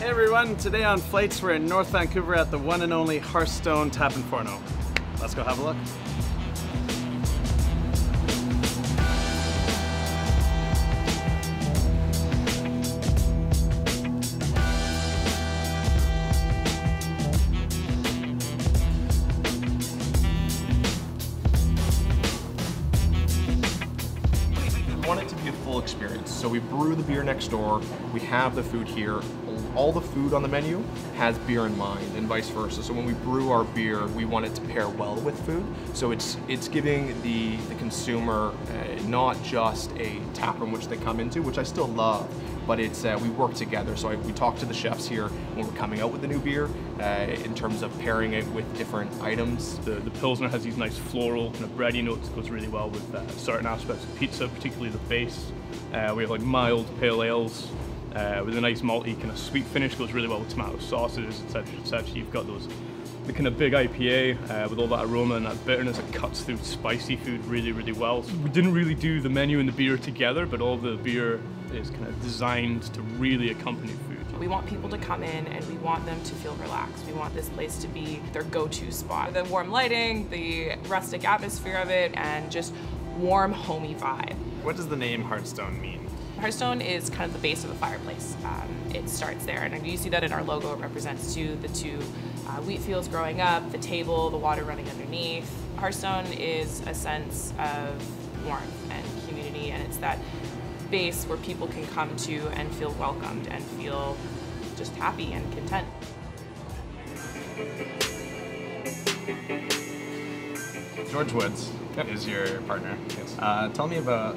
everyone, today on Flights we're in North Vancouver at the one and only Hearthstone Tap Forno. Let's go have a look. We want it to be a full experience. So we brew the beer next door, we have the food here. All the food on the menu has beer in mind and vice versa. So when we brew our beer, we want it to pair well with food. So it's giving the consumer not just a tap room which they come into, which I still love, but it's we work together. So we talk to the chefs here when we're coming out with the new beer in terms of pairing it with different items. The Pilsner has these nice floral kind of bready notes that goes really well with certain aspects of pizza, particularly the base. We have like mild pale ales with a nice malty kind of sweet finish, goes really well with tomato sauces, etc., etc. You've got the kind of big IPA with all that aroma and that bitterness that cuts through spicy food really, really well. So we didn't really do the menu and the beer together, but all the beer is kind of designed to really accompany food. We want people to come in and we want them to feel relaxed. We want this place to be their go-to spot. The warm lighting, the rustic atmosphere of it, and just warm, homey vibe. What does the name Hearthstone mean? Hearthstone is kind of the base of the fireplace. It starts there, and you see that in our logo. It represents the two wheat fields growing up, the table, the water running underneath. Hearthstone is a sense of warmth and community, and it's that base where people can come to and feel welcomed and feel just happy and content. George Woods is your partner. Yes. Tell me about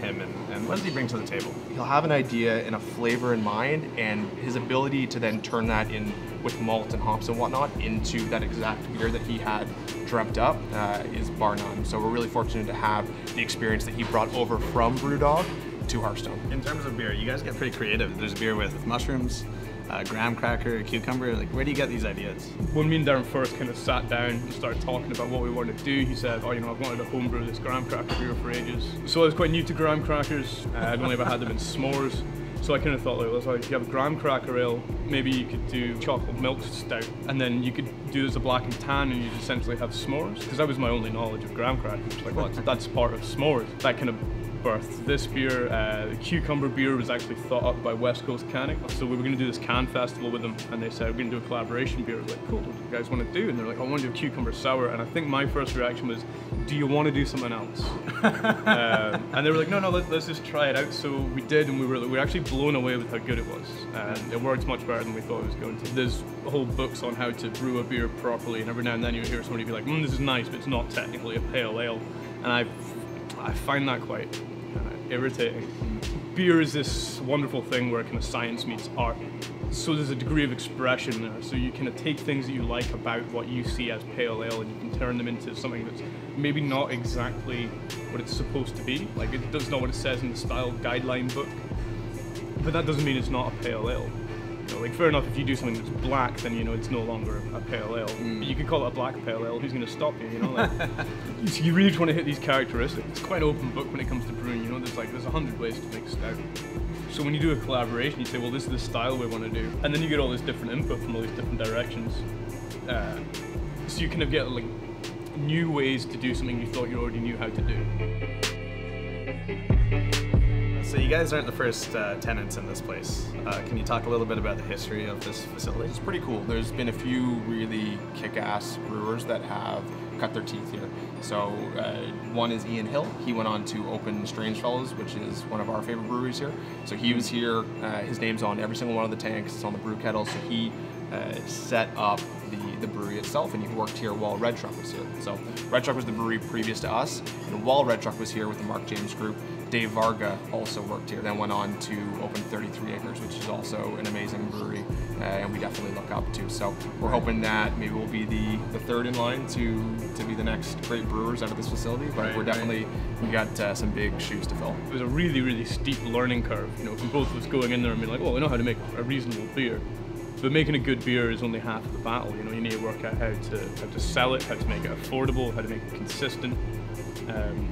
him and what does he bring to the table? He'll have an idea and a flavor in mind, and his ability to then turn that in with malt and hops and whatnot into that exact beer that he had dreamt up is bar none. So we're really fortunate to have the experience that he brought over from Brewdog to Hearthstone. In terms of beer, you guys get pretty creative. There's beer with mushrooms, graham cracker, cucumber. Like, where do you get these ideas? When me and Darren first kind of sat down and started talking about what we wanted to do, he said, oh, you know, I've wanted to homebrew this graham cracker beer for ages. So I was quite new to graham crackers. I've only ever had them in s'mores. So I kind of thought, like, if you have a graham cracker ale, maybe you could do chocolate milk stout, and then you could do it as a black and tan, and you'd essentially have s'mores. Because that was my only knowledge of graham crackers. Like, well, that's part of s'mores. That kind of birthed this beer. The cucumber beer was actually thought up by West Coast Canning. So we were going to do this can festival with them, and they said we're going to do a collaboration beer. I was like, cool, what do you guys want to do? And they're like, I want to do a cucumber sour. And I think my first reaction was, do you want to do something else? And they were like, no, let's just try it out. So we did, and we were actually blown away with how good it was. And it worked much better than we thought it was going to. There's whole books on how to brew a beer properly, and every now and then you hear somebody be like, this is nice, but it's not technically a pale ale. And I find that quite irritating. Beer is this wonderful thing where kind of science meets art. So there's a degree of expression there. So you kind of take things that you like about what you see as pale ale and you can turn them into something that's maybe not exactly what it's supposed to be. Like, it does not what it says in the style guideline book, but that doesn't mean it's not a pale ale. You know, like, fair enough, if you do something that's black, then you know it's no longer a pale ale. But you could call it a black pale ale. Who's going to stop you? You know, like, you really want to hit these characteristics. It's quite an open book when it comes to brewing. You know, there's 100 ways to make stout. So when you do a collaboration, you say, well, this is the style we want to do, and then you get all this different input from all these different directions. So you kind of get like new ways to do something you thought you already knew how to do. So you guys aren't the first tenants in this place. Can you talk a little bit about the history of this facility? It's pretty cool. There's been a few really kick-ass brewers that have cut their teeth here. So one is Ian Hill. He went on to open Strange Fellows, which is one of our favorite breweries here. So he was here. His name's on every single one of the tanks. It's on the brew kettle. So he set up the brewery itself, and he worked here while Red Truck was here. So Red Truck was the brewery previous to us, and while Red Truck was here with the Mark James group, Dave Varga also worked here, then went on to open 33 Acres, which is also an amazing brewery, and we definitely look up to. So we're hoping that maybe we'll be the third in line to be the next great brewers out of this facility, but we're definitely, we got some big shoes to fill. It was a really, really steep learning curve, you know, from both of us going in there and being like, oh, I know how to make a reasonable beer. But making a good beer is only half of the battle. You know, you need to work out how to sell it, how to make it affordable, how to make it consistent.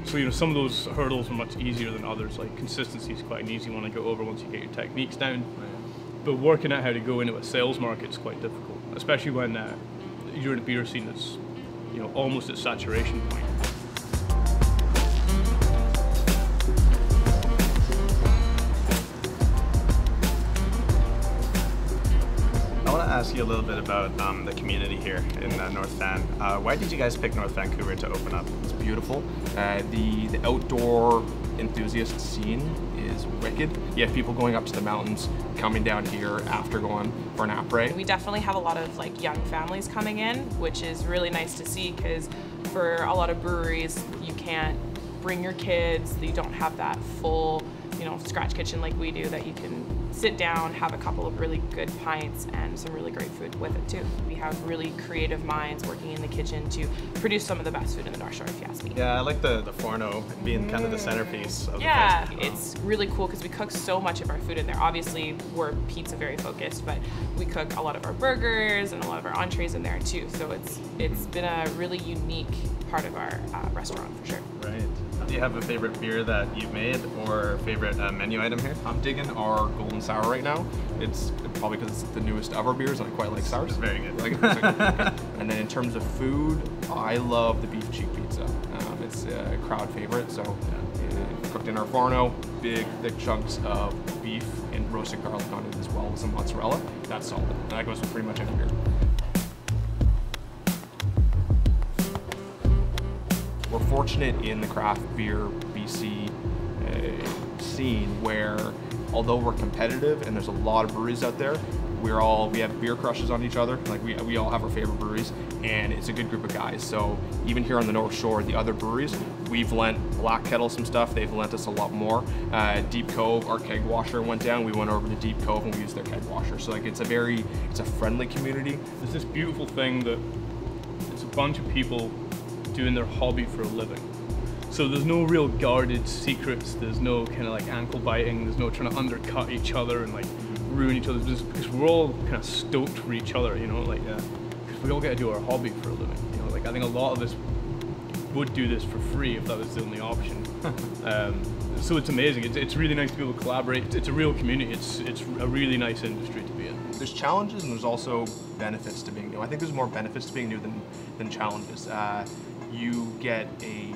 So, you know, some of those hurdles are much easier than others. Like, consistency is quite an easy one to go over once you get your techniques down. But working out how to go into a sales market is quite difficult, especially when you're in a beer scene that's, you know, almost at saturation point. I want to ask you a little bit about the community here in North Van. Why did you guys pick North Vancouver to open up? It's beautiful. The outdoor enthusiast scene is wicked. You have people going up to the mountains, coming down here after going for an après. We definitely have a lot of like young families coming in, which is really nice to see, because for a lot of breweries, you can't bring your kids, you don't have that full, you know, scratch kitchen like we do, that you can sit down, have a couple of really good pints and some really great food with it too. We have really creative minds working in the kitchen to produce some of the best food in the North Shore, if you ask me. Yeah, I like the Forno being kind of the centerpiece of the Yeah, place. it's really cool because we cook so much of our food in there. Obviously, we're pizza very focused, but we cook a lot of our burgers and a lot of our entrees in there too. So it's been a really unique part of our restaurant for sure. Right. Do you have a favorite beer that you've made or favorite menu item here? I'm digging our golden sour right now. It's probably because it's the newest of our beers and I quite like sours. It's very good. And then in terms of food, I love the beef cheek pizza. It's a crowd favorite, so cooked in our Forno, big thick chunks of beef and roasted garlic on it as well with some mozzarella. That's solid. And that goes with pretty much any beer. We're fortunate in the craft beer BC scene where, although we're competitive and there's a lot of breweries out there, we have beer crushes on each other. Like we all have our favorite breweries, and it's a good group of guys. So even here on the North Shore, the other breweries, we've lent Black Kettle some stuff. They've lent us a lot more. Deep Cove, our keg washer went down. We went over to Deep Cove and we used their keg washer. So like it's a friendly community. There's this beautiful thing that it's a bunch of people doing their hobby for a living. So there's no real guarded secrets, there's no kind of like ankle biting, there's no trying to undercut each other and like ruin each other, because we're all kind of stoked for each other, you know, like, because we all get to do our hobby for a living, you know, like I think a lot of us would do this for free if that was the only option. So it's amazing, it's really nice to be able to collaborate, it's a real community, it's a really nice industry to be in. There's challenges and there's also benefits to being new. I think there's more benefits to being new than challenges. You get a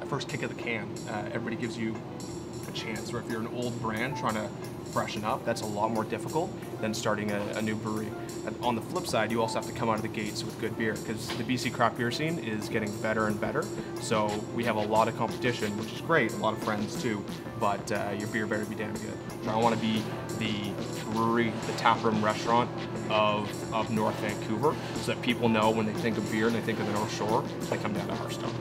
first kick of the can. Everybody gives you a chance. Or if you're an old brand trying to freshen up, that's a lot more difficult than starting a new brewery. And on the flip side, you also have to come out of the gates with good beer, because the BC craft beer scene is getting better and better. So we have a lot of competition, which is great, a lot of friends too, but your beer better be damn good. I want to be the brewery, the taproom restaurant of North Vancouver, so that people know when they think of beer and they think of the North Shore, they come down to Hearthstone.